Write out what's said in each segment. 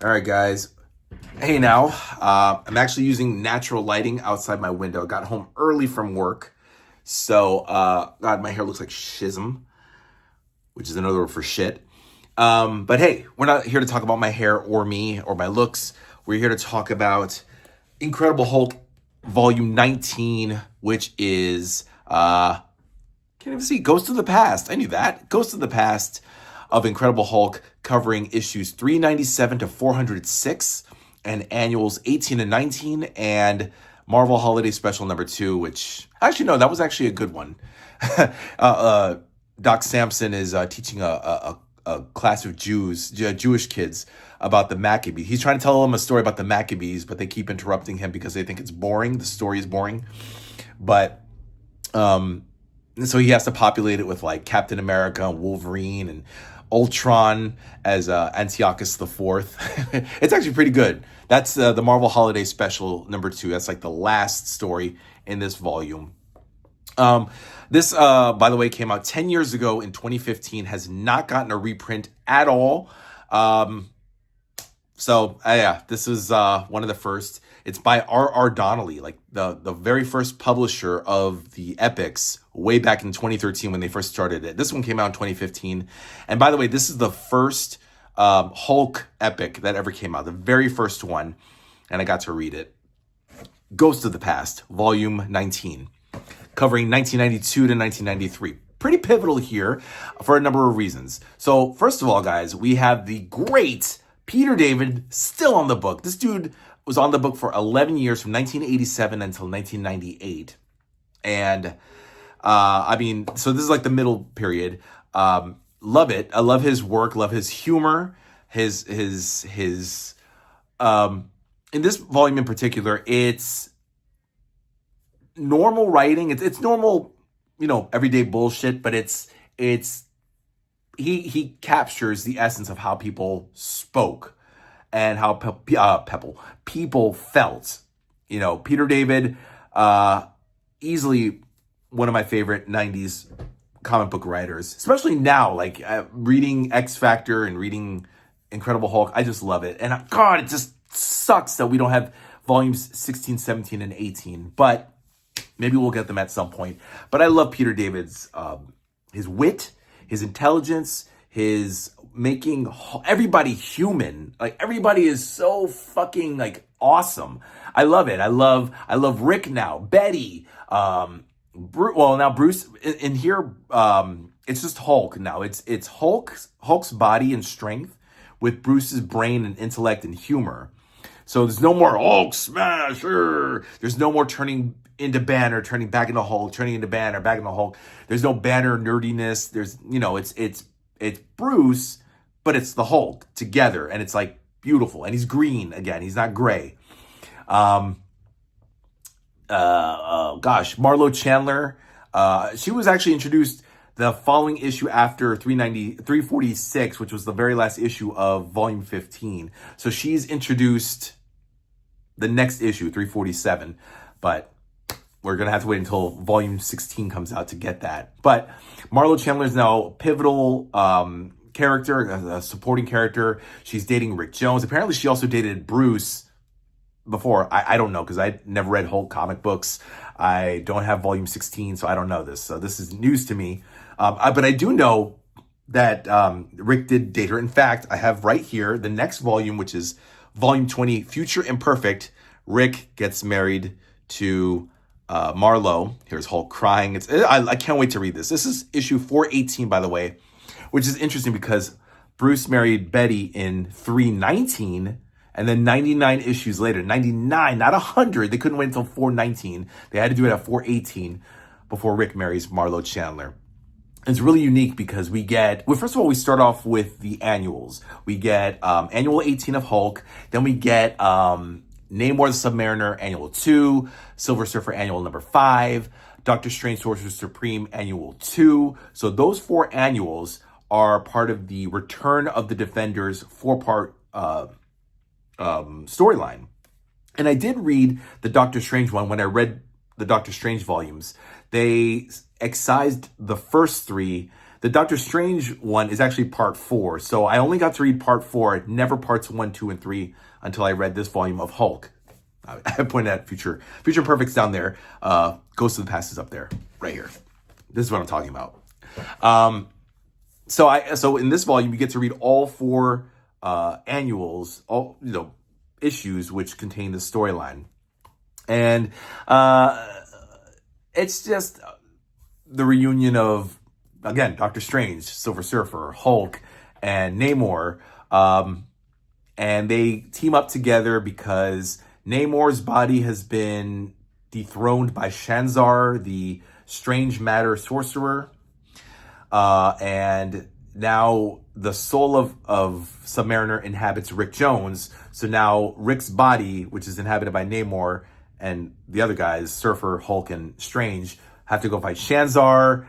All right, guys. Hey, now, I'm actually using natural lighting outside my window. I got home early from work. So, God, my hair looks like schism, which is another word for shit. But hey, we're not here to talk about my hair or me or my looks. We're here to talk about Incredible Hulk Volume 19, which is, can't even see, Ghost of the Past. I knew that. Ghost of the Past of Incredible Hulk, covering issues 397 to 406 and annuals 18 and 19 and Marvel Holiday Special number 2, which actually, no, that was actually a good one. Doc Samson is teaching a class of Jewish kids about the Maccabees. He's trying to tell them a story about the Maccabees, but they keep interrupting him because they think it's boring. The story is boring. But and so he has to populate it with like Captain America and Wolverine and Ultron as Antiochus the Fourth. It's actually pretty good. That's the Marvel Holiday Special number 2. That's like the last story in this volume. This, by the way, came out 10 years ago in 2015. Has not gotten a reprint at all. Yeah, this is one of the first. It's by R.R. Donnelly, like the very first publisher of the Epics way back in 2013 when they first started it. This one came out in 2015. And by the way, this is the first Hulk epic that ever came out, the very first one. And I got to read it. Ghost of the Past, Volume 19, covering 1992 to 1993. Pretty pivotal here for a number of reasons. So first of all, guys, we have the great Peter David still on the book. This dude was on the book for 11 years, from 1987 until 1998. And so this is like the middle period. Love it. I love his work, love his humor, his in this volume in particular, it's normal writing. It's normal, everyday bullshit, but he captures the essence of how people spoke and how people felt. Peter David, easily one of my favorite 90s comic book writers, especially now, like reading X Factor and reading Incredible Hulk. I just love it. And God, it just sucks that we don't have volumes 16, 17, and 18, but maybe we'll get them at some point. But I love Peter David's, his wit, his intelligence, his making everybody human. Like, everybody is so fucking like awesome. I love it. I love Rick now, Betty, now Bruce in here. It's just Hulk now. It's Hulk's body and strength with Bruce's brain and intellect and humor. So there's no more Hulk smasher. There's no more turning into Banner, turning back into Hulk, turning into Banner, back into Hulk. There's no Banner nerdiness. There's, it's Bruce, but it's the Hulk together, and it's like beautiful. And he's green again. He's not gray. Marlo Chandler. She was actually introduced the following issue after 346, which was the very last issue of volume 15. So she's introduced the next issue, 347, but we're going to have to wait until volume 16 comes out to get that. But Marlo Chandler is now a pivotal character, a supporting character. She's dating Rick Jones. Apparently she also dated Bruce before. I don't know, because I never read Hulk comic books. I don't have volume 16, so I don't know this. So this is news to me. But I do know that Rick did date her. In fact, I have right here the next volume, which is volume 20, Future Imperfect. Rick gets married to Marlo. Here's Hulk crying. I can't wait to read this. This is issue 418, by the way, which is interesting because Bruce married Betty in 319, and then 99 issues later, 99, not 100. They couldn't wait until 419. They had to do it at 418 before Rick marries Marlo Chandler. It's really unique because first of all, we start off with the annuals. We get annual 18 of Hulk. Then we get Namor the Submariner Annual 2, Silver Surfer Annual number 5, Doctor Strange Sorcerer Supreme Annual 2. So those 4 annuals are part of the Return of the Defenders 4-part storyline. And I did read the Doctor Strange one. When I read the Doctor Strange volumes, they excised the first 3 The Doctor Strange one is actually part 4. So I only got to read part 4, never parts 1, 2, and 3 until I read this volume of Hulk. I pointed at Future Perfect's down there. Ghost of the Past is up there, right here. This is what I'm talking about. So in this volume, you get to read all 4 annuals, all issues which contain the storyline, and it's just the reunion of, again, Doctor Strange, Silver Surfer, Hulk, and Namor, and they team up together because Namor's body has been dethroned by Shanzar, the strange matter sorcerer, and now the soul of Submariner inhabits Rick Jones. So now Rick's body, which is inhabited by Namor, and the other guys, Surfer, Hulk, and Strange, have to go fight Shanzar.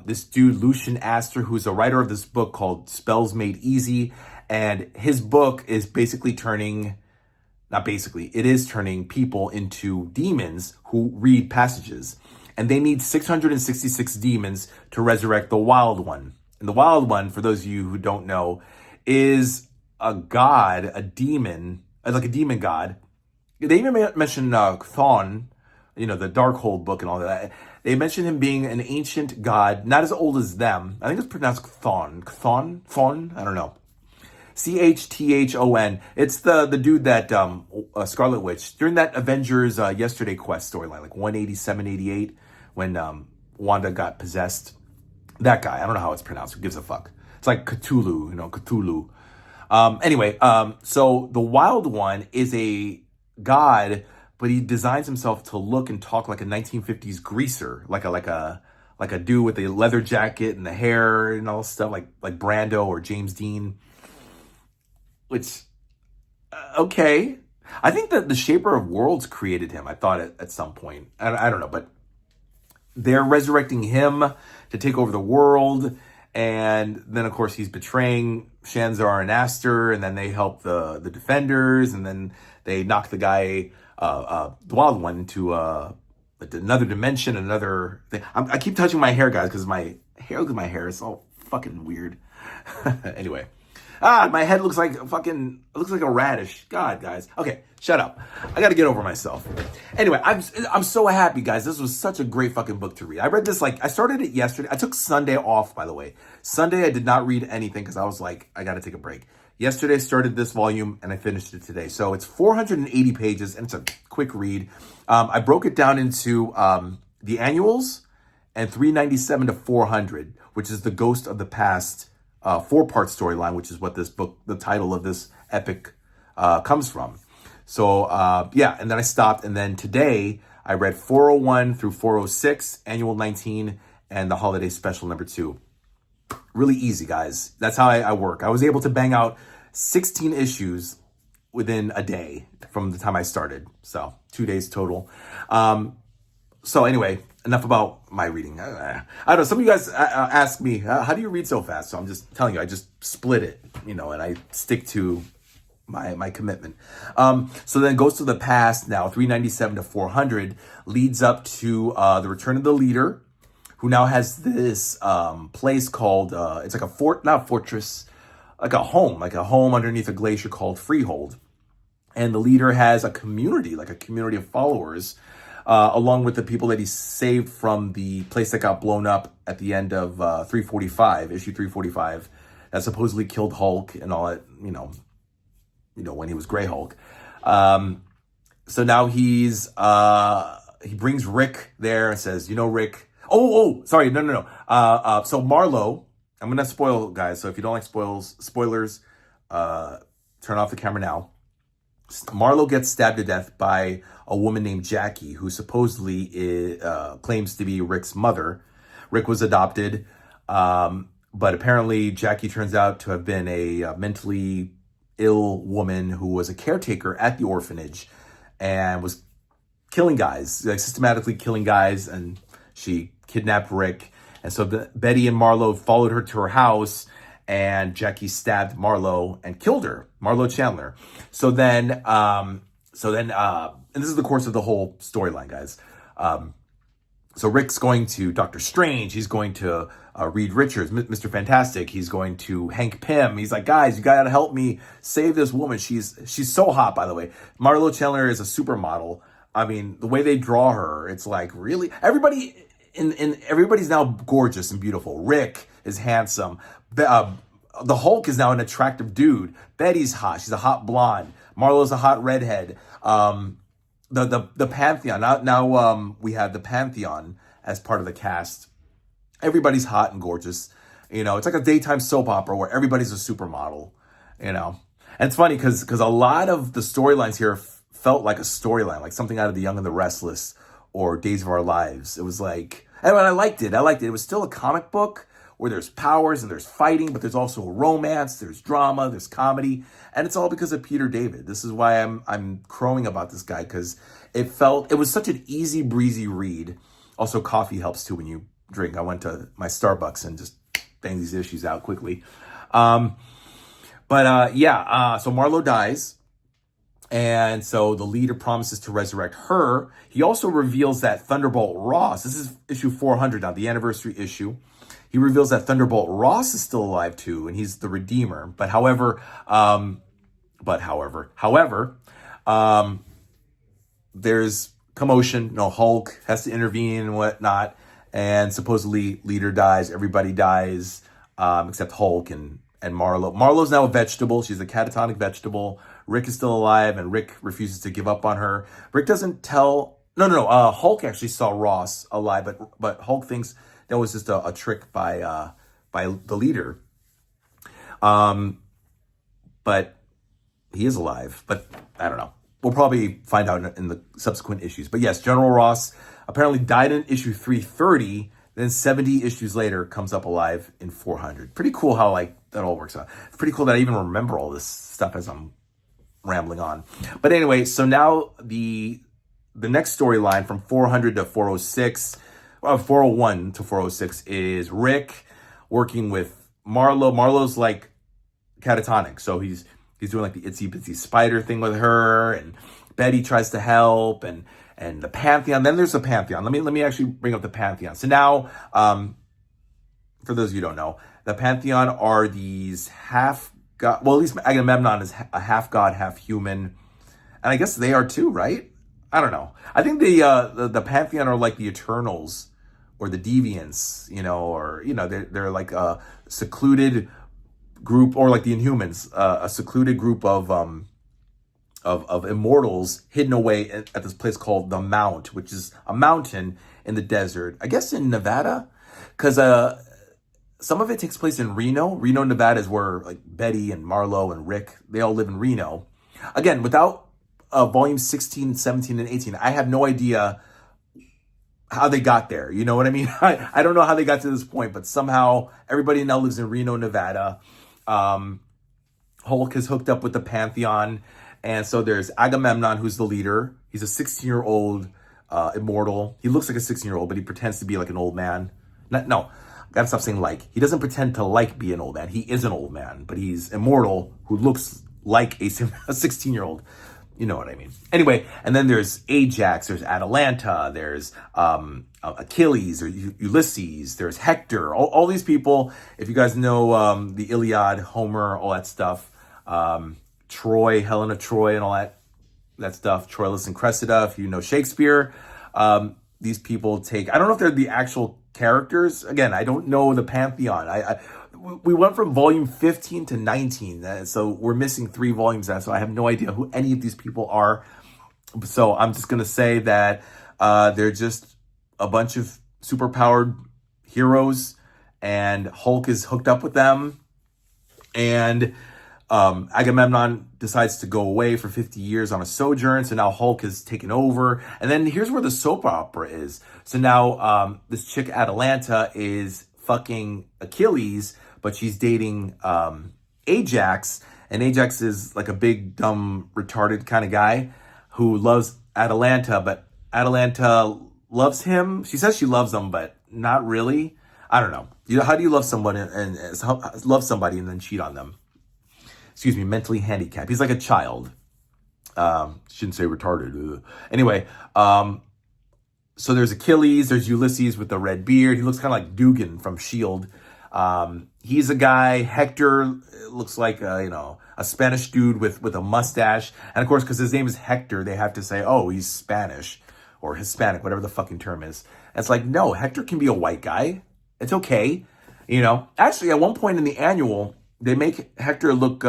This dude, Lucian Astor, who's a writer of this book called Spells Made Easy, and his book is basically turning people into demons who read passages. And they need 666 demons to resurrect the Wild One. And the Wild One, for those of you who don't know, is a god, a demon, like a demon god. They even mention Chthon, the Darkhold book and all that. They mention him being an ancient god, not as old as them. I think it's pronounced Chthon. Chthon? I don't know. Chthon. It's the dude that Scarlet Witch, during that Avengers Yesterday Quest storyline, like 187, 88, when Wanda got possessed. That guy, I don't know how it's pronounced. Who gives a fuck? It's like Cthulhu, Cthulhu. Anyway, so the Wild One is a god, but he designs himself to look and talk like a 1950s greaser, like a dude with a leather jacket and the hair and all stuff, like Brando or James Dean. Which, okay. I think that the Shaper of Worlds created him, I thought at some point. I don't know, but they're resurrecting him to take over the world. And then, of course, he's betraying Shanzar and Astor, and then they help the Defenders, and then they knock the guy, the Wild One, into another dimension, another thing. I keep touching my hair, guys, because my hair is all fucking weird. Anyway. My head looks like a radish. God, guys. Okay, shut up. I got to get over myself. Anyway, I'm so happy, guys. This was such a great fucking book to read. I read this, I started it yesterday. I took Sunday off, by the way. Sunday, I did not read anything because I was like, I got to take a break. Yesterday, I started this volume, and I finished it today. So it's 480 pages, and it's a quick read. I broke it down into the annuals and 397 to 400, which is the Ghost of the Past 4-part storyline, which is what this book, the title of this epic, comes from. So, and then I stopped. And then today I read 401 through 406, Annual 19, and the Holiday Special number 2. Really easy, guys. That's how I work. I was able to bang out 16 issues within a day from the time I started. So 2 days total. So anyway, enough about my reading. I don't know. Some of you guys ask me, how do you read so fast? So I'm just telling you, I just split it, and I stick to my commitment. So then Ghost of the Past now, 397 to 400, leads up to the return of the leader, who now has this place called, it's like a fort, not a fortress, like a home underneath a glacier called Freehold. And the leader has a community of followers, along with the people that he saved from the place that got blown up at the end of 345, issue 345, that supposedly killed Hulk and all that, when he was Grey Hulk. So now he brings Rick there and says, Rick. Sorry, no. So Marlo, I'm going to spoil, guys. So if you don't like spoilers, turn off the camera now. Marlo gets stabbed to death by a woman named Jackie, who supposedly claims to be Rick's mother. Rick was adopted, but apparently Jackie turns out to have been a mentally ill woman who was a caretaker at the orphanage and was killing guys, systematically killing guys, and she kidnapped Rick. And so Betty and Marlo followed her to her house, and Jackie stabbed Marlo and killed her, Marlo Chandler. So then, and this is the course of the whole storyline, guys. So Rick's going to Doctor Strange. He's going to Reed Richards, Mr. Fantastic. He's going to Hank Pym. He's like, guys, you gotta help me save this woman. She's so hot, by the way. Marlo Chandler is a supermodel. I mean, the way they draw her, it's like really everybody's now gorgeous and beautiful. Rick is handsome. The Hulk is now an attractive dude. Betty's hot. She's a hot blonde. Marlo's a hot redhead. The Pantheon. Now we have the Pantheon as part of the cast. Everybody's hot and gorgeous. You know, it's like a daytime soap opera where everybody's a supermodel. You know, and it's funny because a lot of the storylines here felt like a storyline, like something out of The Young and the Restless or Days of Our Lives. It was like, and I liked it. It was still a comic book where there's powers and there's fighting, but there's also romance, there's drama, there's comedy, and it's all because of Peter David. This is why I'm crowing about this guy, because it was such an easy breezy read. Also, coffee helps too when you drink. I went to my Starbucks and just banged these issues out quickly. So Marlo dies. And so the leader promises to resurrect her. He also reveals that Thunderbolt Ross, this is issue 400 now, the anniversary issue. He reveals that Thunderbolt Ross is still alive too, and he's the Redeemer. However, there's commotion. Hulk has to intervene and whatnot, and supposedly leader dies. Everybody dies except Hulk and Marlo. Marlo's now a vegetable. She's a catatonic vegetable. Rick is still alive, and Rick refuses to give up on her. Rick doesn't tell. No. Hulk actually saw Ross alive, but Hulk thinks that was just a trick by the leader. But he is alive. But I don't know. We'll probably find out in the subsequent issues. But yes, General Ross apparently died in issue 330. Then 70 issues later comes up alive in 400. Pretty cool how that all works out. It's pretty cool that I even remember all this stuff as I'm rambling on. But anyway, so now the next storyline from 400 to 406, 401 to 406 is Rick working with Marlo. Marlo's like catatonic, so he's doing like the itsy bitsy spider thing with her, and Betty tries to help, and the Pantheon. Then there's the Pantheon. Let me actually bring up the Pantheon. So now, for those of you who don't know, the Pantheon are these half god. Well, at least Agamemnon is a half god, half human, and I guess they are too, right? I don't know. I think the Pantheon are like the Eternals or the Deviants, they're like a secluded group, or like the Inhumans, a secluded group of immortals hidden away at this place called the Mount, which is a mountain in the desert, I guess in Nevada, because some of it takes place in Reno. Reno, Nevada is where like Betty and Marlo and Rick, they all live in Reno. Again, without volume 16, 17, and 18, I have no idea how they got there. You know what I mean? I don't know how they got to this point, but somehow everybody now lives in Reno, Nevada. Hulk is hooked up with the Pantheon. And so there's Agamemnon, who's the leader. He's a 16-year-old immortal. He looks like a 16-year-old, but he pretends to be like an old man. No, gotta stop saying like. He doesn't pretend to be an old man. He is an old man, but he's immortal who looks like a 16-year-old. You know what I mean. Anyway, and then there's Ajax, there's Atalanta, there's Achilles or Ulysses, there's Hector, all these people. If you guys know the Iliad, Homer, all that stuff, Troy, Helen of Troy, and all that stuff, Troilus and Cressida, if you know Shakespeare, these people take, I don't know if they're the actual characters. Again, I don't know the Pantheon. We went from volume 15 to 19, so we're missing 3 volumes now, so I have no idea who any of these people are. So I'm just going to say that they're just a bunch of superpowered heroes, and Hulk is hooked up with them, and Agamemnon decides to go away for 50 years on a sojourn, so now Hulk is taken over. And then here's where the soap opera is. So now this chick Atalanta is fucking Achilles, but she's dating Ajax, and Ajax is like a big, dumb, retarded kind of guy who loves Atalanta, but Atalanta loves him. She says she loves him, but not really. I don't know. How do you love someone and love somebody and then cheat on them? Excuse me, mentally handicapped. He's like a child. Shouldn't say retarded. Anyway, So there's Achilles, there's Ulysses with the red beard. He looks kind of like Dugan from S.H.I.E.L.D. He's a guy. Hector looks like a Spanish dude with a mustache. And of course, because his name is Hector, they have to say, oh, he's Spanish or Hispanic, whatever the fucking term is. And it's like, no, Hector can be a white guy. It's okay. Actually, at one point in the annual, they make Hector look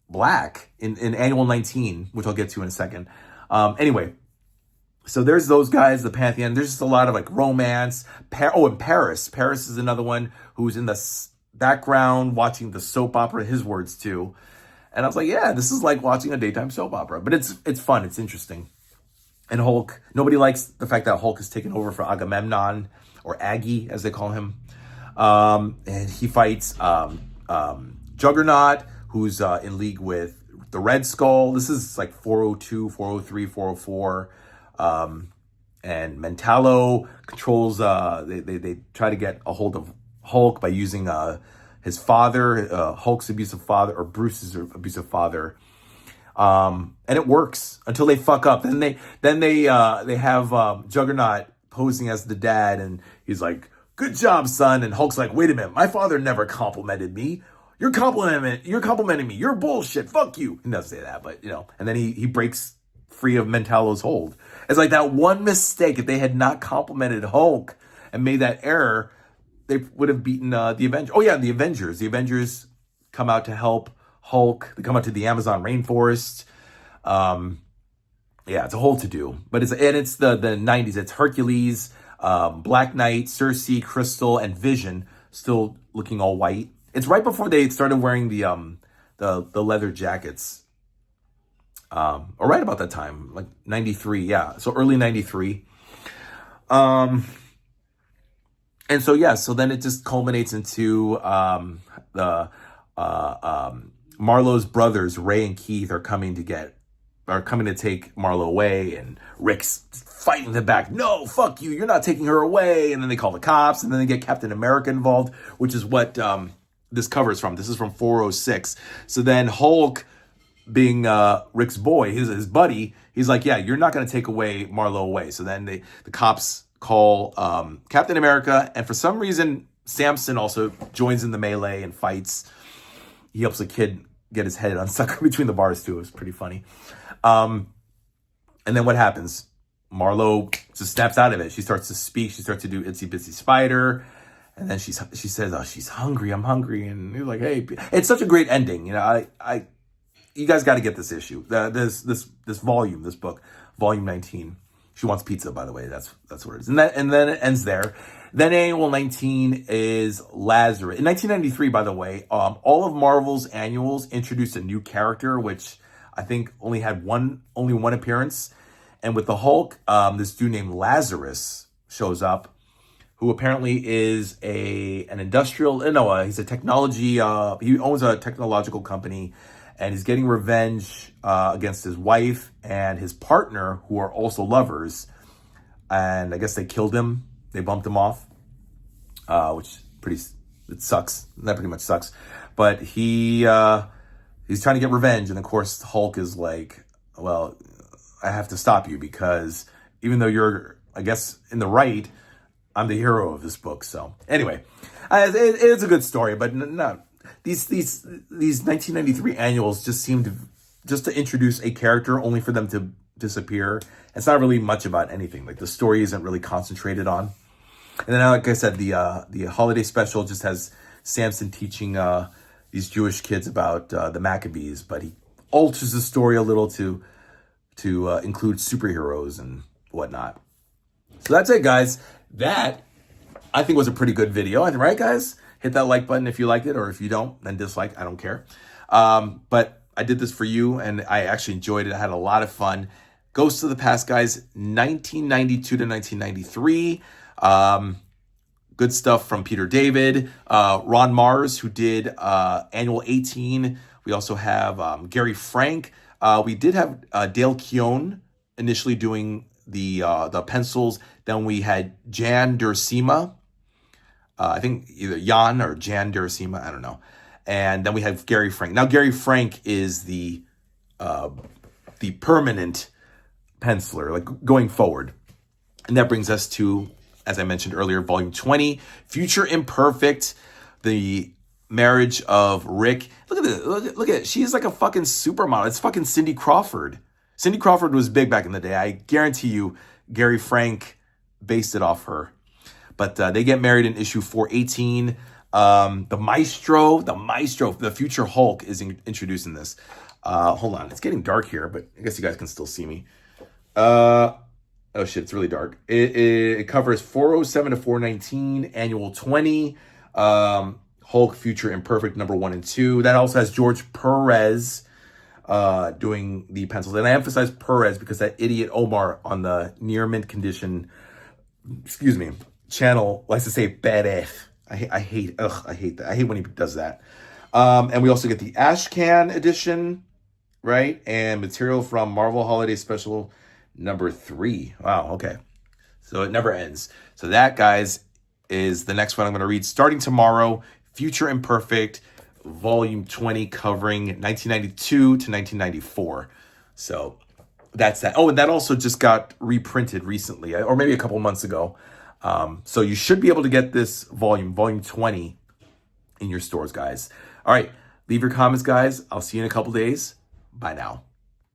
black in annual 19, which I'll get to in a second. Anyway, so there's those guys, the Pantheon. There's just a lot of like romance. And Paris. Paris is another one who's in the background watching the soap opera, his words too. And I was like, yeah, this is like watching a daytime soap opera. But it's fun. It's interesting. And Hulk, nobody likes the fact that Hulk has taken over for Agamemnon, or Aggie, as they call him. And he fights Juggernaut, who's in league with the Red Skull. This is like 402, 403, 404. And Mentallo controls, they try to get a hold of Hulk by using his father, Hulk's abusive father, or Bruce's abusive father. And it works until they fuck up. Then they have Juggernaut posing as the dad, and he's like, "Good job, son." And Hulk's like, "Wait a minute, my father never complimented me. You're complimenting me. You're bullshit. Fuck you." He doesn't say that, but and then he breaks free of Mentallo's hold. It's like that one mistake. If they had not complimented Hulk and made that error, they would have beaten the Avengers. Oh yeah, the Avengers. The Avengers come out to help Hulk. They come out to the Amazon rainforest. Yeah, it's a whole to do. But it's the 90s. It's Hercules, Black Knight, Circe, Crystal, and Vision still looking all white. It's right before they started wearing the leather jackets. Or right about that time, like 93, yeah. So early 93. And so then it just culminates into Marlowe's brothers, Ray and Keith, are coming to take Marlowe away, and Rick's fighting them back. No, fuck you, you're not taking her away. And then they call the cops, and then they get Captain America involved, which is what this cover is from. This is from 406. So then Hulk, being Rick's boy, his buddy, he's like, yeah, you're not going to take Marlowe away. So then the cops call Captain America, and for some reason, Samson also joins in the melee and fights. He helps a kid get his head unstuck between the bars too. It was pretty funny. And then what happens? Marlowe just snaps out of it. She starts to speak. She starts to do Itsy Bitsy Spider. And then she says, "Oh, she's hungry. I'm hungry." And you're like, "Hey," it's such a great ending. You guys got to get this issue. This volume, this book, volume 19. She wants pizza, by the way. That's what it is. And then it ends there. Then annual 19 is Lazarus. In 1993, by the way, all of Marvel's annuals introduced a new character, which I think only one appearance. And with the Hulk, this dude named Lazarus shows up, who apparently is he's a technology, he owns a technological company, and he's getting revenge against his wife and his partner, who are also lovers. And I guess they killed him. They bumped him off, it sucks. That pretty much sucks. But he's trying to get revenge. And of course, Hulk is like, well, I have to stop you, because even though you're, I guess, in the right, I'm the hero of this book. So anyway, it's a good story, but no. These 1993 annuals just seem to introduce a character only for them to disappear. It's not really much about anything. Like, the story isn't really concentrated on. And then, like I said, the holiday special just has Samson teaching these Jewish kids about the Maccabees, but he alters the story a little to include superheroes and whatnot. So that's it, guys. That, I think, was a pretty good video. Right, guys? Hit that like button if you liked it, or if you don't, then dislike. I don't care. But I did this for you, and I actually enjoyed it. I had a lot of fun. Ghosts of the Past, guys, 1992 to 1993. Good stuff from Peter David. Ron Mars, who did Annual 18. We also have Gary Frank. We did have Dale Keown initially doing the pencils. Then we had Jan Duursema. I think either Jan or Jan Duursema, I don't know. And then we have Gary Frank. Now, Gary Frank is the permanent penciler, like, going forward. And that brings us to, as I mentioned earlier, volume 20, Future Imperfect, the marriage of Rick. Look at this. Look at it. She's like a fucking supermodel. It's fucking Cindy Crawford. Cindy Crawford was big back in the day. I guarantee you Gary Frank based it off her. But they get married in issue 418. The Maestro, the future Hulk is introduced in this. Hold on. It's getting dark here, but I guess you guys can still see me. Oh shit, it's really dark. It covers 407 to 419, annual 20. Hulk Future Imperfect number 1 and 2. That also has George Perez doing the pencils. And I emphasize Perez because that idiot Omar on the near mint condition, channel likes to say badass. I hate that. I hate when he does that. And we also get the Ashcan edition, right? And material from Marvel Holiday Special number 3. Wow, okay. So it never ends. So that, guys, is the next one I'm going to read starting tomorrow. Future Imperfect, volume 20, covering 1992 to 1994. So that's that. Oh, and that also just got reprinted recently, or maybe a couple months ago. So you should be able to get this volume 20, in your stores, guys. All right, leave your comments, guys. I'll see you in a couple days. Bye now.